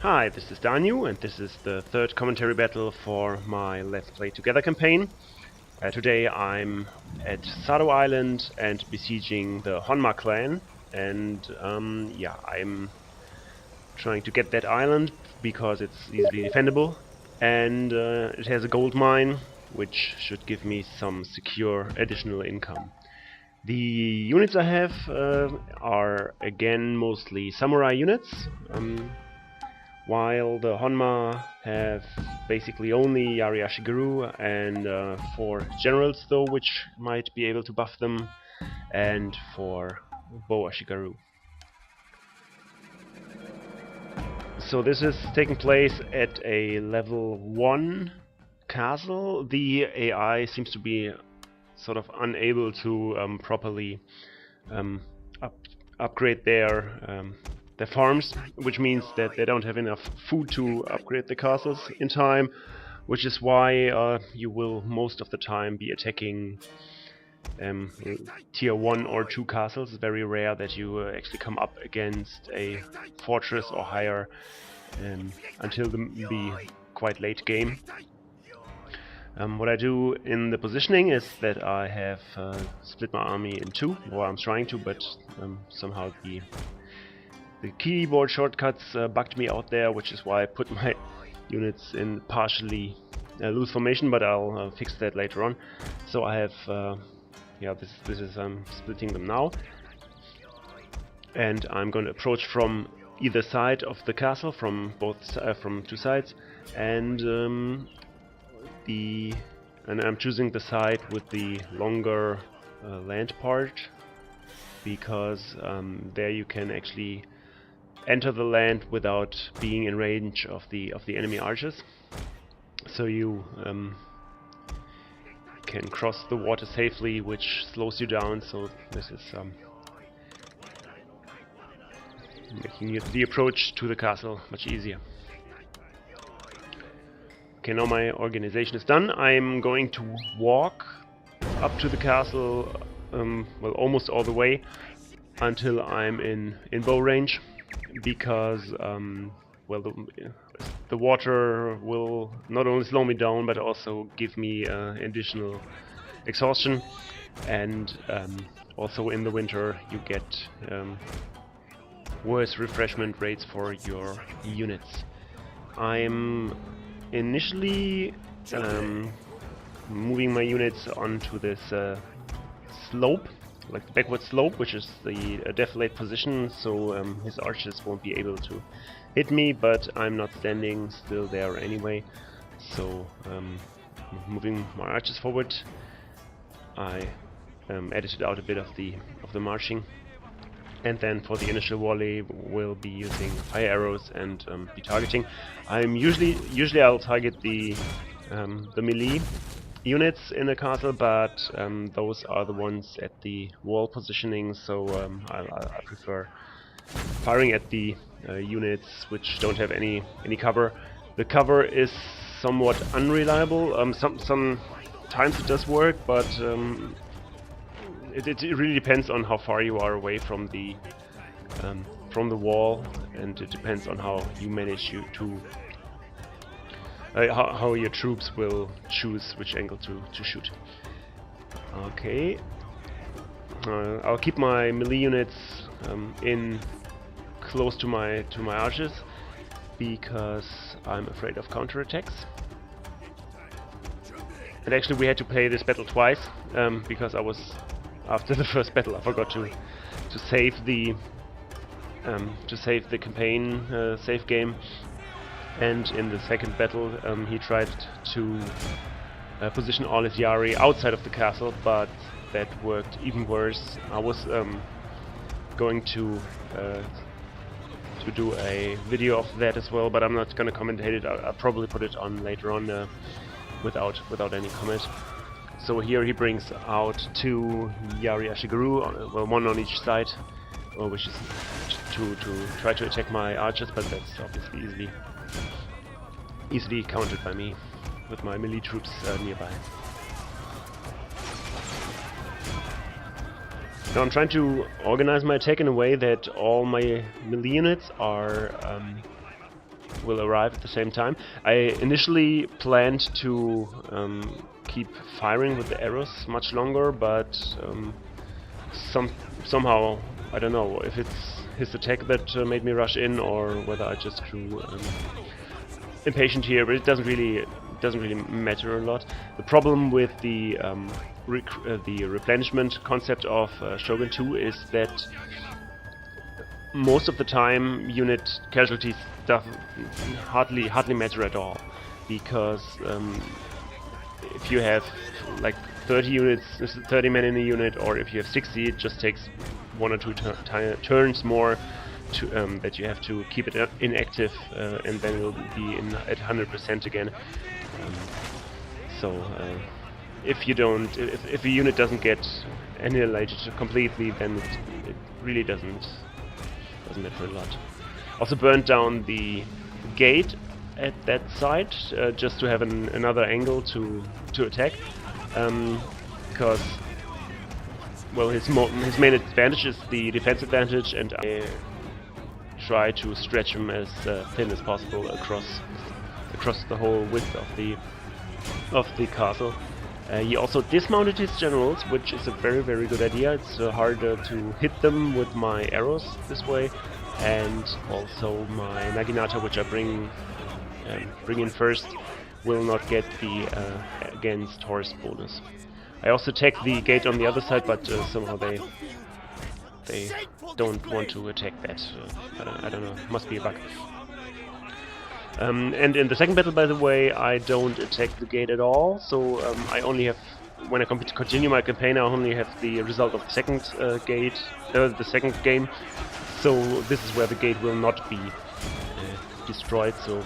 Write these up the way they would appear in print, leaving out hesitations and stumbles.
Hi, this is Daniu, and this is the third commentary battle for my Let's Play Together campaign. Today I'm at Sado Island and besieging the Honma clan, and yeah, I'm trying to get that island because it's easily defendable, and it has a gold mine, which should give me some secure additional income. The units I have are again mostly samurai units. While the Honma have basically only Yari Ashigaru and 4 generals though, which might be able to buff them, and 4 Bow Ashigaru. So this is taking place at a level 1 castle. The AI seems to be sort of unable to properly upgrade their farms, which means that they don't have enough food to upgrade the castles in time, which is why you will most of the time be attacking tier 1 or 2 castles. It's very rare that you actually come up against a fortress or higher until the quite late game. What I do in the positioning is that I have split my army in 2, or I'm trying to, but somehow the keyboard shortcuts bugged me out there, which is why I put my units in partially loose formation, but I'll fix that later on. So I have, yeah, this is splitting them now, and I'm going to approach from either side of the castle, from 2 sides, and I'm choosing the side with the longer land part, because there you can actually enter the land without being in range of the enemy archers. So you can cross the water safely, which slows you down. So this is making the approach to the castle much easier. Okay, now my organization is done. I'm going to walk up to the castle, well, almost all the way until I'm in bow range, because well, the water will not only slow me down but also give me additional exhaustion, and also in the winter you get worse refreshment rates for your units. I'm initially moving my units onto this slope, like the backward slope, which is the defilade position, so his archers won't be able to hit me, but I'm not standing still there anyway. So moving my archers forward, I edited out a bit of the marching, and then for the initial volley we'll be using fire arrows and be targeting. Usually I'll target the melee units in the castle, but those are the ones at the wall positioning, so I prefer firing at the units which don't have any cover. The cover is somewhat unreliable. Sometimes it does work, but it really depends on how far you are away from the wall, and it depends on how you manage to how your troops will choose which angle to shoot. Okay, I'll keep my melee units in close to my archers, because I'm afraid of counterattacks. And actually we had to play this battle twice, because after the first battle I forgot to save the campaign save game. And in the second battle he tried to position all his Yari outside of the castle, but that worked even worse. I was going to do a video of that as well, but I'm not going to commentate it. I'll probably put it on later on without any comment. So here he brings out 2 Yari Ashigaru, well, 1 on each side, which is to try to attack my archers, but that's obviously easily countered by me with my melee troops nearby. Now I'm trying to organize my attack in a way that all my melee units are will arrive at the same time. I initially planned to keep firing with the arrows much longer, but somehow, I don't know if it's his attack that made me rush in, or whether I just grew impatient here, but it doesn't really matter a lot. The problem with the replenishment concept of Shogun 2 is that most of the time unit casualties hardly matter at all, because if you have like 30 units, 30 men in a unit, or if you have 60, it just takes 1 or 2 turns more to, that you have to keep it inactive, and then it will be at 100% again. If a unit doesn't get annihilated completely, then it really doesn't matter a lot. Also burned down the gate at that side, just to have another angle to attack, because well, his main advantage is the defense advantage, and I try to stretch him as thin as possible across the whole width of the castle. He also dismounted his generals, which is a very good idea. It's harder to hit them with my arrows this way, and also my Naginata, which I bring in first, will not get the against horse bonus. I also attack the gate on the other side, but somehow they don't want to attack that. I don't know. Must be a bug. And in the second battle, by the way, I don't attack the gate at all. So I only have, when I continue my campaign, I only have the result of the second the second game. So this is where the gate will not be destroyed. So,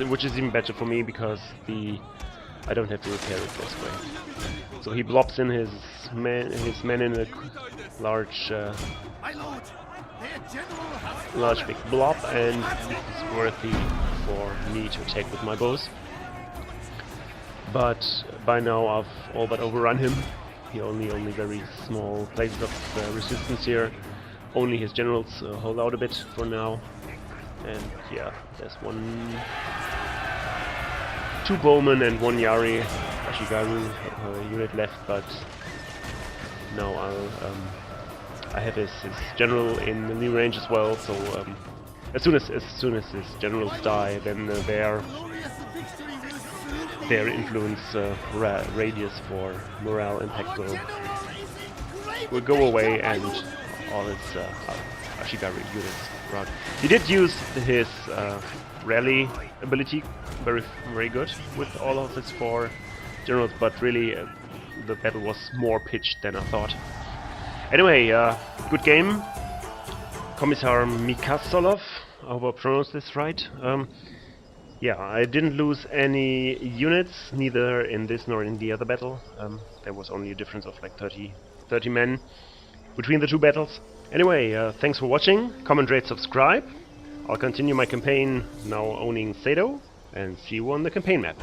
which is even better for me, because I don't have to repair it this way. So he blobs in his men in a large big blob, and this is worthy for me to attack with my bows. But by now I've all but overrun him. He only very small places of resistance here. Only his generals hold out a bit for now. And yeah, there's 2 bowmen and 1 Yari Ashigaru unit left, but now I have his general in the new range as well. So as soon as his generals die, then their influence radius for morale impact will go away, and all his Ashigaru units run. He did use his rally ability very good with all of his 4 generals, but really the battle was more pitched than I thought. Anyway, good game. Commissar Mickasolov, I hope I pronounced this right. Yeah, I didn't lose any units, neither in this nor in the other battle. There was only a difference of like 30 men between the 2 battles. Anyway, thanks for watching. Comment, rate, subscribe. I'll continue my campaign now owning Sado, and see you on the campaign map.